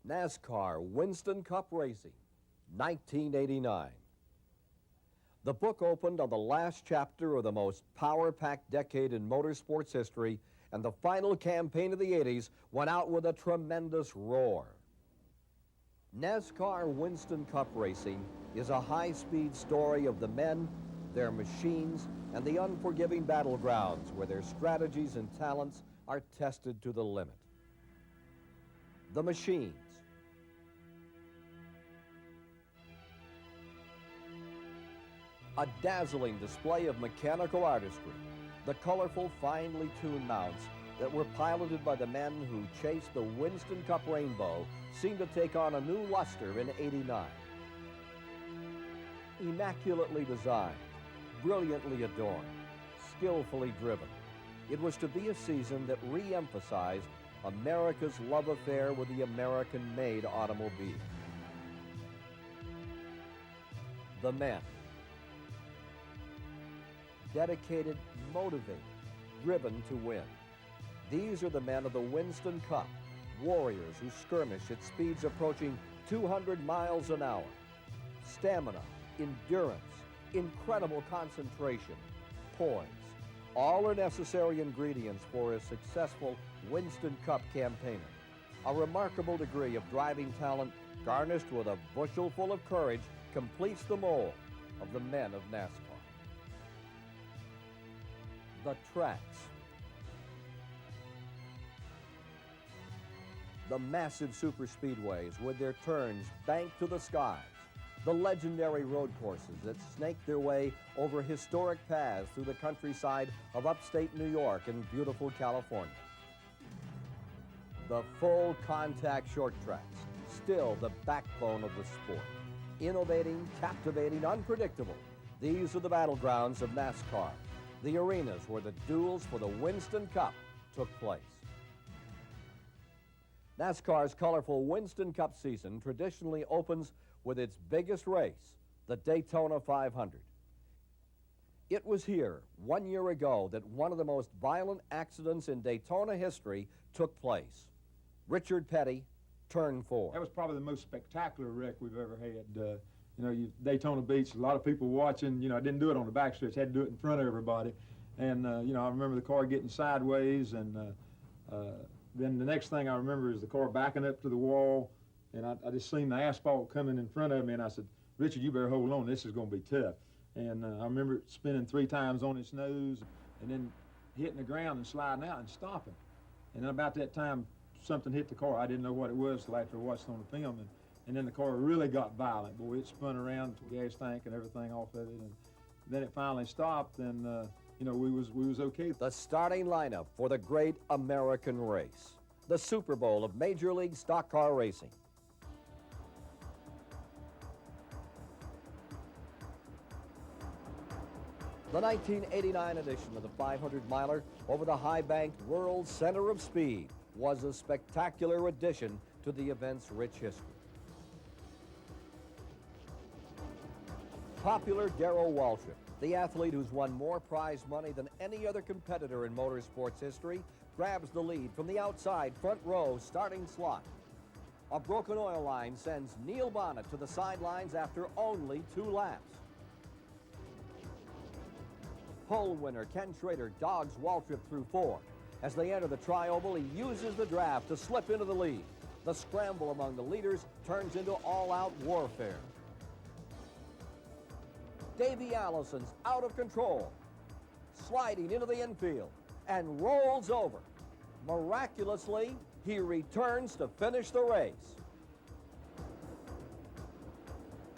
NASCAR Winston Cup Racing, 1989. The book opened on the last chapter of the most power-packed decade in motorsports history, and the final campaign of the 80s went out with a tremendous roar. NASCAR Winston Cup Racing is a high-speed story of the men, their machines, and the unforgiving battlegrounds where their strategies and talents are tested to the limit. The machines. A dazzling display of mechanical artistry, the colorful, finely tuned mounts that were piloted by the men who chased the Winston Cup rainbow seemed to take on a new luster in '89. Immaculately designed, brilliantly adorned, skillfully driven, it was to be a season that re-emphasized America's love affair with the American-made automobile. The men. Dedicated, motivated, driven to win. These are the men of the Winston Cup, warriors who skirmish at speeds approaching 200 miles an hour. Stamina, endurance, incredible concentration, poise, all are necessary ingredients for a successful Winston Cup campaigner. A remarkable degree of driving talent garnished with a bushel full of courage completes the mold of the men of NASCAR. The tracks. The massive superspeedways with their turns banked to the skies. The legendary road courses that snake their way over historic paths through the countryside of upstate New York and beautiful California. The full contact short tracks, still the backbone of the sport. Innovating, captivating, unpredictable. These are the battlegrounds of NASCAR, the arenas where the duels for the Winston Cup took place. NASCAR's colorful Winston Cup season traditionally opens with its biggest race, the Daytona 500. It was here 1 year ago that one of the most violent accidents in Daytona history took place. Richard Petty, turn 4. That was probably the most spectacular wreck we've ever had. Daytona Beach, a lot of people watching. I didn't do it on the backstretch, had to do it in front of everybody. And, I remember the car getting sideways, and then the next thing I remember is the car backing up to the wall, and I just seen the asphalt coming in front of me, and I said, Richard, you better hold on, this is going to be tough. And I remember it spinning 3 times on its nose, and then hitting the ground and sliding out and stopping. And then about that time, something hit the car. I didn't know what it was until after I watched it on the film, and then the car really got violent. Boy, it spun around, the gas tank and everything off of it, and then it finally stopped, and we was okay. The starting lineup for the great American race, the Super Bowl of Major League Stock Car Racing. The 1989 edition of the 500-miler over the high-banked world center of speed was a spectacular addition to the event's rich history. Popular Darrell Waltrip, the athlete who's won more prize money than any other competitor in motorsports history, grabs the lead from the outside front row starting slot. A broken oil line sends Neil Bonnet to the sidelines after only 2 laps. Pole winner Ken Schrader dogs Waltrip through 4. As they enter the tri-oval, he uses the draft to slip into the lead. The scramble among the leaders turns into all-out warfare. Davey Allison's out of control, sliding into the infield, and rolls over. Miraculously, he returns to finish the race.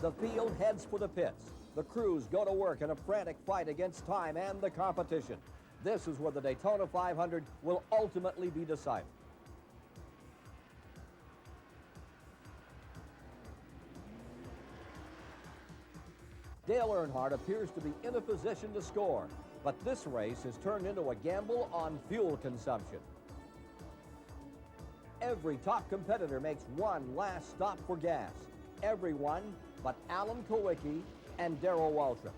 The field heads for the pits. The crews go to work in a frantic fight against time and the competition. This is where the Daytona 500 will ultimately be decided. Dale Earnhardt appears to be in a position to score, but this race has turned into a gamble on fuel consumption. Every top competitor makes one last stop for gas. Everyone but Alan Kulwicki and Darrell Waltrip.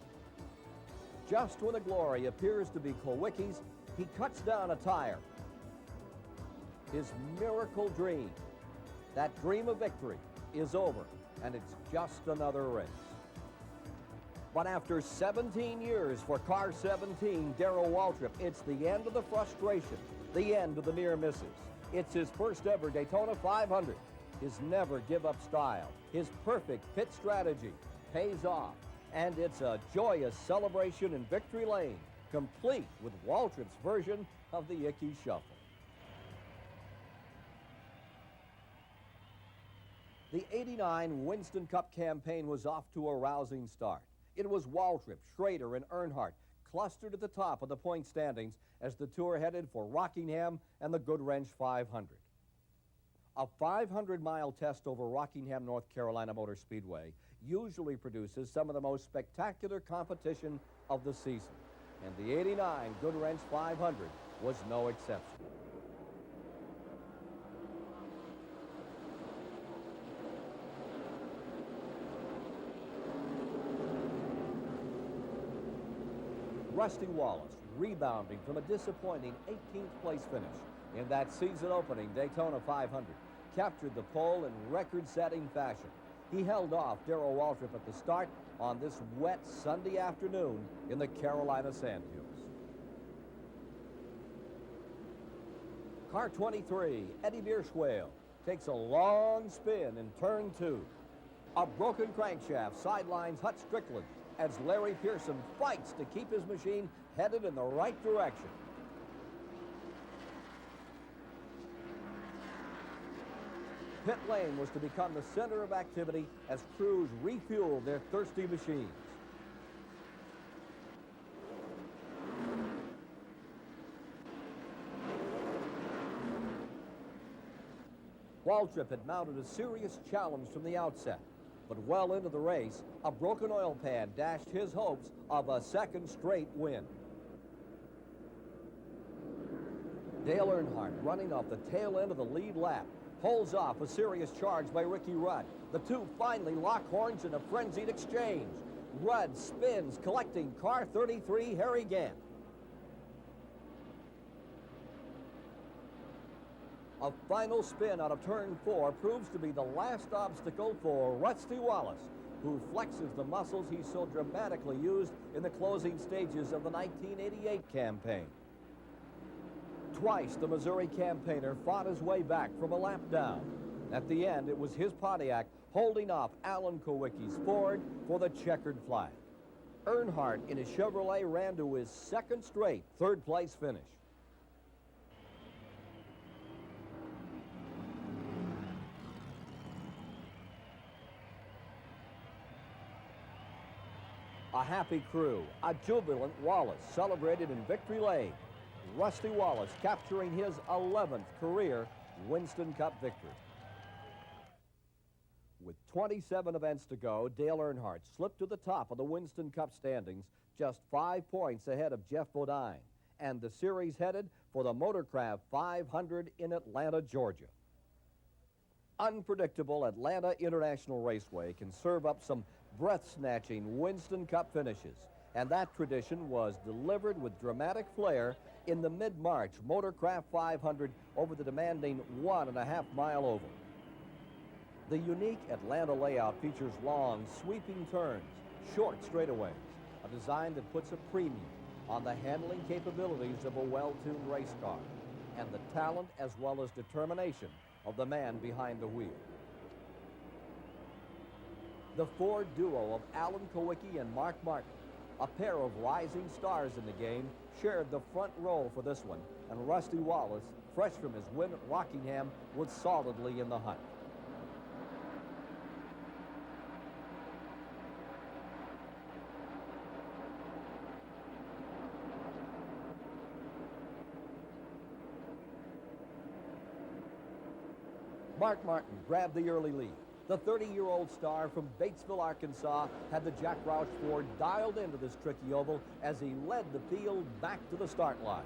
Just when the glory appears to be Kulwicki's, he cuts down a tire. His miracle dream That dream of victory is over, and it's just another race. But after 17 years for car 17, Darrell Waltrip, it's the end of the frustration, the end of the near misses. It's his first ever Daytona 500. His never give up style, his perfect pit strategy pays off, and it's a joyous celebration in Victory Lane, complete with Waltrip's version of the Icky Shuffle. The '89 Winston Cup campaign was off to a rousing start. It was Waltrip, Schrader, and Earnhardt clustered at the top of the point standings as the Tour headed for Rockingham and the Goodwrench 500. A 500-mile test over Rockingham, North Carolina Motor Speedway usually produces some of the most spectacular competition of the season, and the '89 Goodwrench 500 was no exception. Rusty Wallace, rebounding from a disappointing 18th place finish in that season-opening Daytona 500, captured the pole in record-setting fashion. He held off Darrell Waltrip at the start on this wet Sunday afternoon in the Carolina Sandhills. Car 23, Eddie Bierschwale, takes a long spin in turn 2. A broken crankshaft sidelines Hut Strickland as Larry Pearson fights to keep his machine headed in the right direction. Pit lane was to become the center of activity as crews refueled their thirsty machines. Waltrip had mounted a serious challenge from the outset, but well into the race, a broken oil pan dashed his hopes of a second straight win. Dale Earnhardt, running off the tail end of the lead lap, pulls off a serious charge by Ricky Rudd. The two finally lock horns in a frenzied exchange. Rudd spins, collecting car 33, Harry Gant. A final spin out of turn 4 proves to be the last obstacle for Rusty Wallace, who flexes the muscles he so dramatically used in the closing stages of the 1988 campaign. Twice the Missouri campaigner fought his way back from a lap down. At the end, it was his Pontiac holding off Alan Kowicki's Ford for the checkered flag. Earnhardt in his Chevrolet ran to his second straight third-place finish. A happy crew, a jubilant Wallace celebrated in Victory Lane. Rusty Wallace capturing his 11th career Winston Cup victory. With 27 events to go, Dale Earnhardt slipped to the top of the Winston Cup standings, just 5 points ahead of Jeff Bodine, and the series headed for the Motorcraft 500 in Atlanta, Georgia. Unpredictable Atlanta International Raceway can serve up some breath-snatching Winston Cup finishes, and that tradition was delivered with dramatic flair in the mid-March Motorcraft 500 over the demanding 1.5-mile oval. The unique Atlanta layout features long, sweeping turns, short straightaways, a design that puts a premium on the handling capabilities of a well-tuned race car and the talent as well as determination of the man behind the wheel. The Ford duo of Alan Kowicki and Mark Martin, a pair of rising stars in the game, shared the front row for this one, and Rusty Wallace, fresh from his win at Rockingham, was solidly in the hunt. Mark Martin grabbed the early lead. The 30-year-old star from Batesville, Arkansas, had the Jack Roush Ford dialed into this tricky oval as he led the field back to the start line.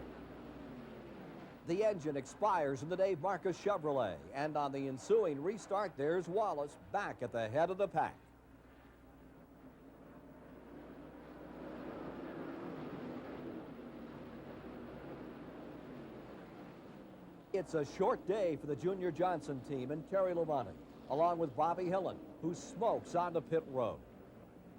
The engine expires in the Dave Marcus Chevrolet, and on the ensuing restart, there's Wallace back at the head of the pack. It's a short day for the Junior Johnson team and Terry Labonte, along with Bobby Hillen, who smokes onto pit road.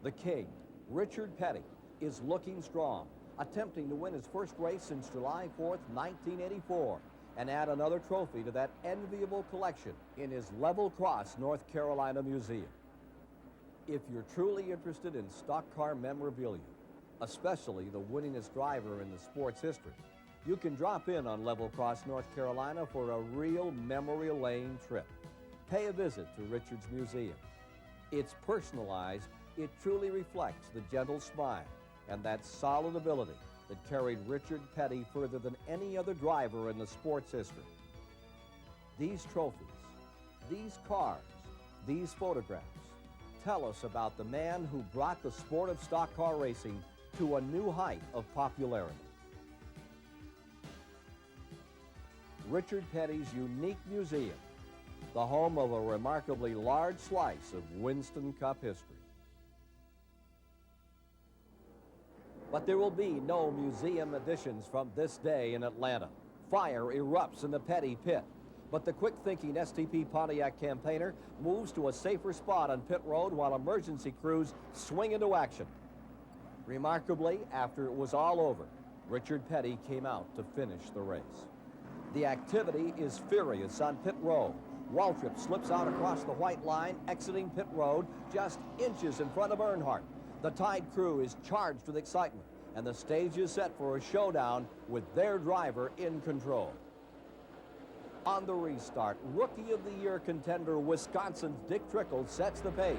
The king, Richard Petty, is looking strong, attempting to win his first race since July 4th, 1984, and add another trophy to that enviable collection in his Level Cross, North Carolina Museum. If you're truly interested in stock car memorabilia, especially the winningest driver in the sport's history, you can drop in on Level Cross, North Carolina for a real memory lane trip. Pay a visit to Richard's museum. It's personalized. It truly reflects the gentle smile and that solid ability that carried Richard Petty further than any other driver in the sport's history. These trophies, these cars, these photographs tell us about the man who brought the sport of stock car racing to a new height of popularity. Richard Petty's unique museum, the home of a remarkably large slice of Winston Cup history. But there will be no museum additions from this day in Atlanta. Fire erupts in the Petty pit, but the quick-thinking STP Pontiac campaigner moves to a safer spot on pit road while emergency crews swing into action. Remarkably, after it was all over, Richard Petty came out to finish the race. The activity is furious on pit road. Waltrip slips out across the white line, exiting pit road just inches in front of Earnhardt. The Tide crew is charged with excitement, and the stage is set for a showdown with their driver in control. On the restart, Rookie of the Year contender Wisconsin's Dick Trickle sets the pace,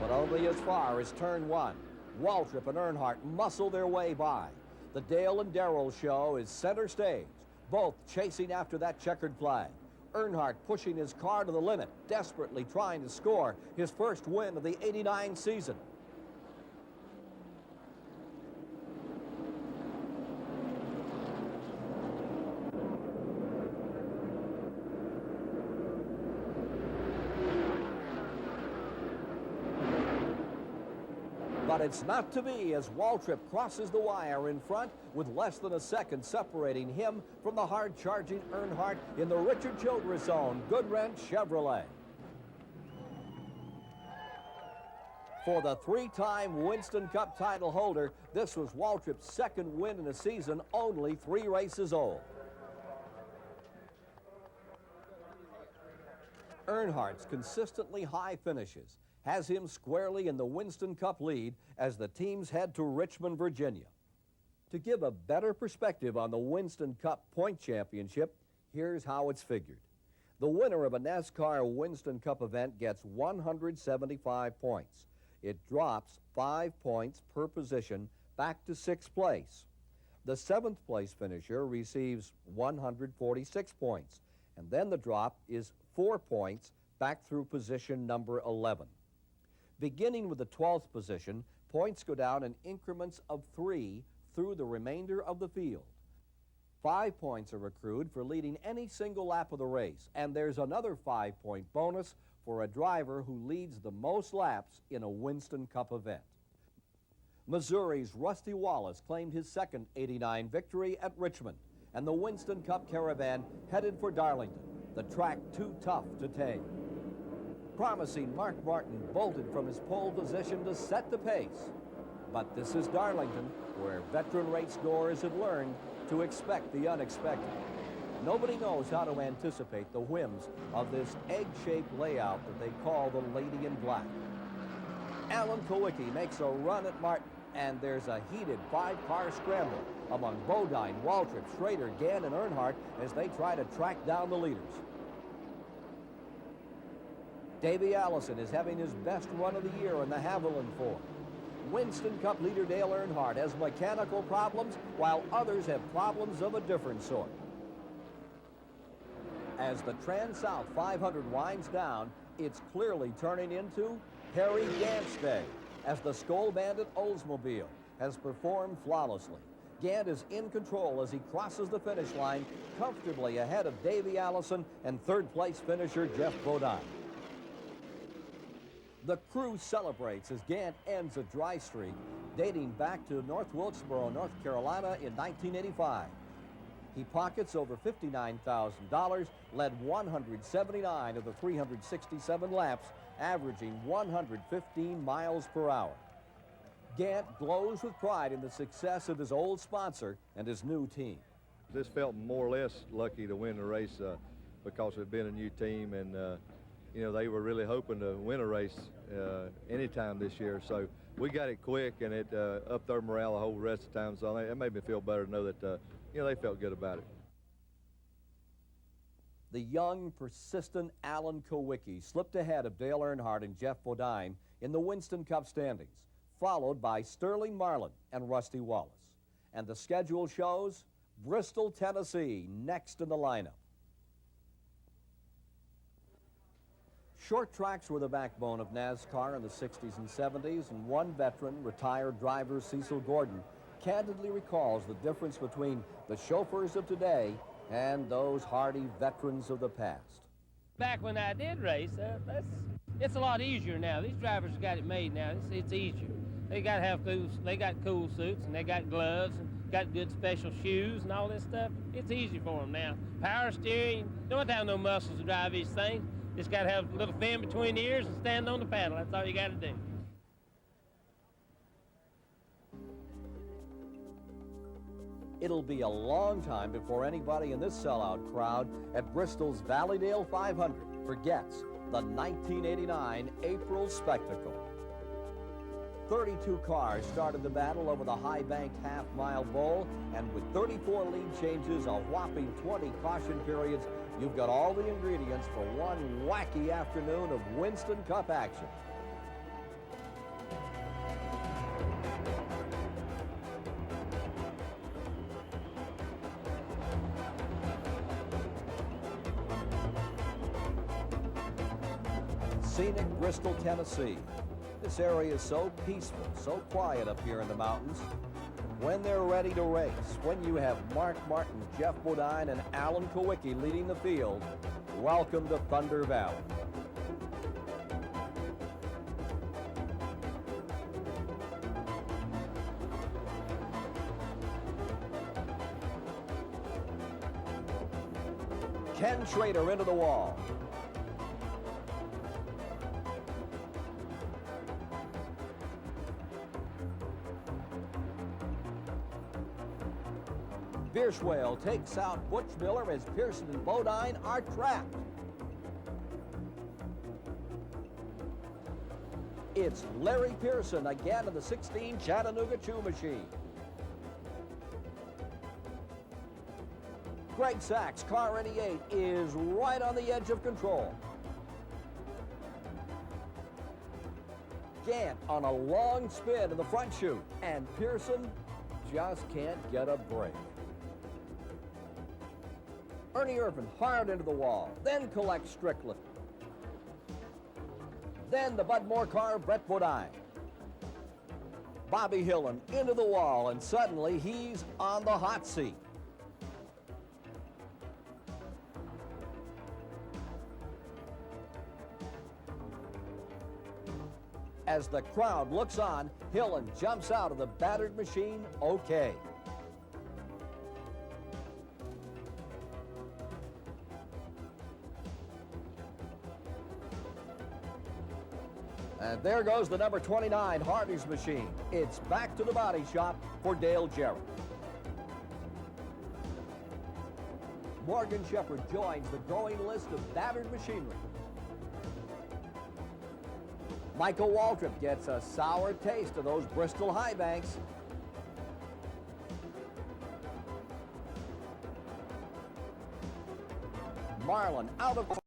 but only as far as turn one. Waltrip and Earnhardt muscle their way by. The Dale and Darrell show is center stage, both chasing after that checkered flag. Earnhardt pushing his car to the limit, desperately trying to score his first win of the '89 season. But it's not to be as Waltrip crosses the wire in front with less than a second separating him from the hard-charging Earnhardt in the Richard Childress owned Goodwrench Chevrolet. For the three-time Winston Cup title holder, this was Waltrip's second win in a season only 3 races old. Earnhardt's consistently high finishes has him squarely in the Winston Cup lead as the teams head to Richmond, Virginia. To give a better perspective on the Winston Cup Point Championship, here's how it's figured. The winner of a NASCAR Winston Cup event gets 175 points. It drops 5 points per position back to 6th place. The 7th place finisher receives 146 points, and then the drop is 4 points back through position number 11. Beginning with the 12th position, points go down in increments of 3 through the remainder of the field. 5 points are accrued for leading any single lap of the race, and there's another 5-point bonus for a driver who leads the most laps in a Winston Cup event. Missouri's Rusty Wallace claimed his second '89 victory at Richmond, and the Winston Cup caravan headed for Darlington, the track too tough to tame. Promising Mark Martin bolted from his pole position to set the pace. But this is Darlington, where veteran race goers have learned to expect the unexpected. Nobody knows how to anticipate the whims of this egg-shaped layout that they call the Lady in Black. Alan Kowicki makes a run at Martin, and there's a heated 5-car scramble among Bodine, Waltrip, Schrader, Gann, and Earnhardt as they try to track down the leaders. Davey Allison is having his best run of the year in the Haviland Ford. Winston Cup leader Dale Earnhardt has mechanical problems, while others have problems of a different sort. As the Trans-South 500 winds down, it's clearly turning into Harry Gant's day, as the Skoal Bandit Oldsmobile has performed flawlessly. Gant is in control as he crosses the finish line, comfortably ahead of Davey Allison and third-place finisher Jeff Bodine. The crew celebrates as Gant ends a dry streak dating back to North Wilkesboro, North Carolina in 1985. He pockets over $59,000, led 179 of the 367 laps, averaging 115 miles per hour. Gant glows with pride in the success of his old sponsor and his new team. This felt more or less lucky to win the race because it had been a new team, and you know, they were really hoping to win a race anytime this year. So we got it quick, and it upped their morale the whole rest of the time. So it made me feel better to know that you know, they felt good about it. The young, persistent Alan Kowicki slipped ahead of Dale Earnhardt and Jeff Bodine in the Winston Cup standings, followed by Sterling Marlin and Rusty Wallace. And the schedule shows Bristol, Tennessee, next in the lineup. Short tracks were the backbone of NASCAR in the 60s and 70s, and one veteran, retired driver Cecil Gordon, candidly recalls the difference between the chauffeurs of today and those hardy veterans of the past. Back when I did race, it's a lot easier now. These drivers got it made now. It's easier. They got to have they got cool suits, and they got gloves, and got good special shoes and all this stuff. It's easy for them now. Power steering, don't have to have no muscles to drive these things. Just got to have a little fin between the ears and stand on the paddle. That's all you got to do. It'll be a long time before anybody in this sellout crowd at Bristol's Valleydale 500 forgets the 1989 April spectacle. 32 cars started the battle over the high-banked half-mile bowl, and with 34 lead changes, a whopping 20 caution periods, you've got all the ingredients for one wacky afternoon of Winston Cup action. Scenic Bristol, Tennessee. This area is so peaceful, so quiet up here in the mountains. When they're ready to race, when you have Mark Martin, Jeff Bodine, and Alan Kowicki leading the field, welcome to Thunder Valley. Ken Schrader into the wall. Bierschwale takes out Butch Miller as Pearson and Bodine are trapped. It's Larry Pearson again in the 16 Chattanooga Chew Machine. Greg Sachs, car 88, is right on the edge of control. Gant on a long spin in the front chute, and Pearson just can't get a break. Ernie Irvin hard into the wall, then collects Strickland. Then the Bud Moore car, Brett Bodine. Bobby Hillen into the wall, and suddenly he's on the hot seat. As the crowd looks on, Hillen jumps out of the battered machine okay. And there goes the number 29 Hardy's machine. It's back to the body shop for Dale Jarrett. Morgan Shepherd joins the growing list of battered machinery. Michael Waltrip gets a sour taste of those Bristol high banks. Marlin out of